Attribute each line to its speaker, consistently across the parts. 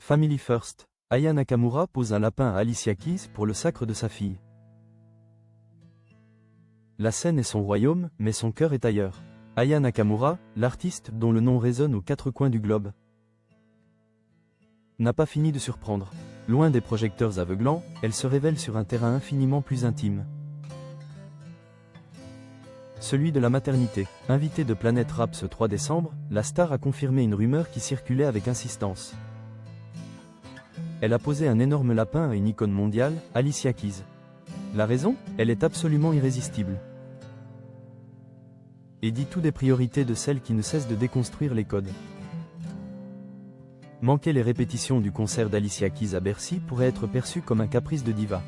Speaker 1: Family First. Aya Nakamura pose un lapin à Alicia Keys pour le sacre de sa fille. La scène est son royaume, mais son cœur est ailleurs. Aya Nakamura, l'artiste dont le nom résonne aux quatre coins du globe, n'a pas fini de surprendre. Loin des projecteurs aveuglants, elle se révèle sur un terrain infiniment plus intime. Celui de la maternité. Invitée de Planète Rap ce 3 décembre, la star a confirmé une rumeur qui circulait avec insistance. Elle a posé un énorme lapin à une icône mondiale, Alicia Keys. La raison? Elle est absolument irrésistible. Et dit tout des priorités de celle qui ne cesse de déconstruire les codes. Manquer les répétitions du concert d'Alicia Keys à Bercy pourrait être perçu comme un caprice de diva.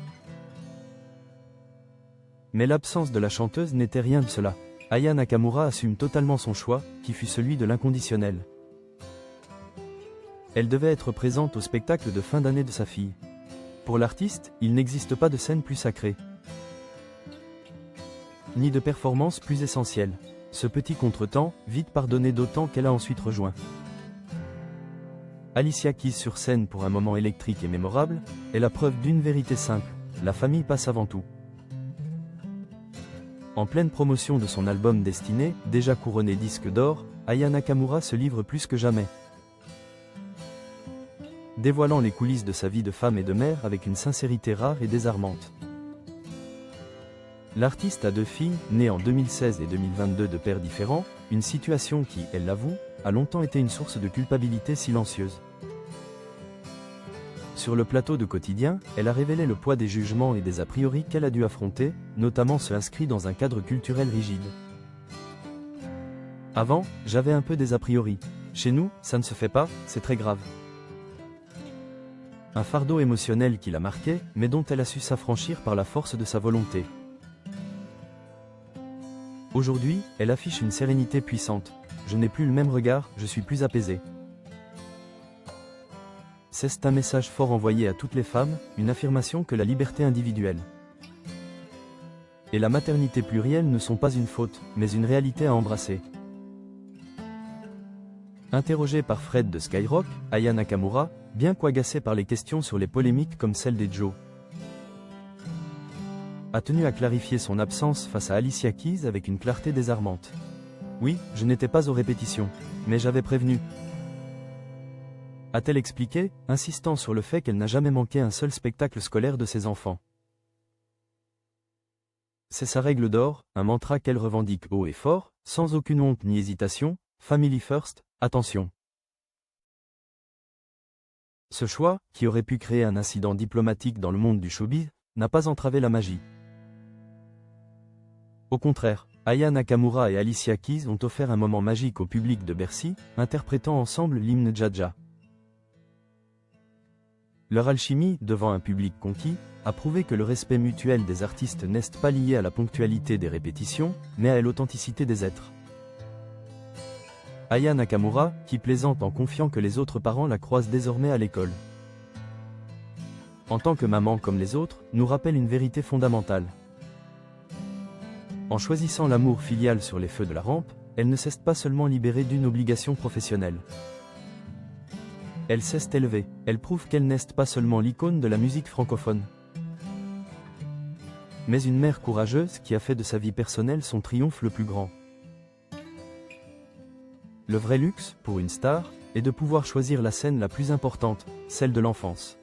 Speaker 1: Mais l'absence de la chanteuse n'était rien de cela. Aya Nakamura assume totalement son choix, qui fut celui de l'inconditionnel. Elle devait être présente au spectacle de fin d'année de sa fille. Pour l'artiste, il n'existe pas de scène plus sacrée, ni de performance plus essentielle. Ce petit contretemps, vite pardonné d'autant qu'elle a ensuite rejoint Alicia Keys sur scène pour un moment électrique et mémorable, est la preuve d'une vérité simple: la famille passe avant tout. En pleine promotion de son album Destiné, déjà couronné disque d'or, Aya Nakamura se livre plus que jamais, dévoilant les coulisses de sa vie de femme et de mère avec une sincérité rare et désarmante. L'artiste a deux filles, nées en 2016 et 2022 de pères différents, une situation qui, elle l'avoue, a longtemps été une source de culpabilité silencieuse. Sur le plateau de Quotidien, elle a révélé le poids des jugements et des a priori qu'elle a dû affronter, notamment ceux inscrits dans un cadre culturel rigide. Avant, j'avais un peu des a priori. Chez nous, ça ne se fait pas, c'est très grave. Un fardeau émotionnel qui l'a marqué, mais dont elle a su s'affranchir par la force de sa volonté. Aujourd'hui, elle affiche une sérénité puissante. Je n'ai plus le même regard, je suis plus apaisée. C'est un message fort envoyé à toutes les femmes, une affirmation que la liberté individuelle et la maternité plurielle ne sont pas une faute, mais une réalité à embrasser. Interrogée par Fred de Skyrock, Aya Nakamura, bien qu'agacée par les questions sur les polémiques comme celle des Joe, a tenu à clarifier son absence face à Alicia Keys avec une clarté désarmante. Oui, je n'étais pas aux répétitions, mais j'avais prévenu, a-t-elle expliqué, insistant sur le fait qu'elle n'a jamais manqué un seul spectacle scolaire de ses enfants. C'est sa règle d'or, un mantra qu'elle revendique haut et fort, sans aucune honte ni hésitation: Family First, attention. Ce choix, qui aurait pu créer un incident diplomatique dans le monde du showbiz, n'a pas entravé la magie. Au contraire, Aya Nakamura et Alicia Keys ont offert un moment magique au public de Bercy, interprétant ensemble l'hymne Dja-Dja. Leur alchimie, devant un public conquis, a prouvé que le respect mutuel des artistes n'est pas lié à la ponctualité des répétitions, mais à l'authenticité des êtres. Aya Nakamura, qui plaisante en confiant que les autres parents la croisent désormais à l'école. En tant que maman comme les autres, nous rappelle une vérité fondamentale. En choisissant l'amour filial sur les feux de la rampe, elle ne s'est pas seulement libérée d'une obligation professionnelle. Elle s'est élevée, elle prouve qu'elle n'est pas seulement l'icône de la musique francophone, mais une mère courageuse qui a fait de sa vie personnelle son triomphe le plus grand. Le vrai luxe, pour une star, est de pouvoir choisir la scène la plus importante, celle de l'enfance.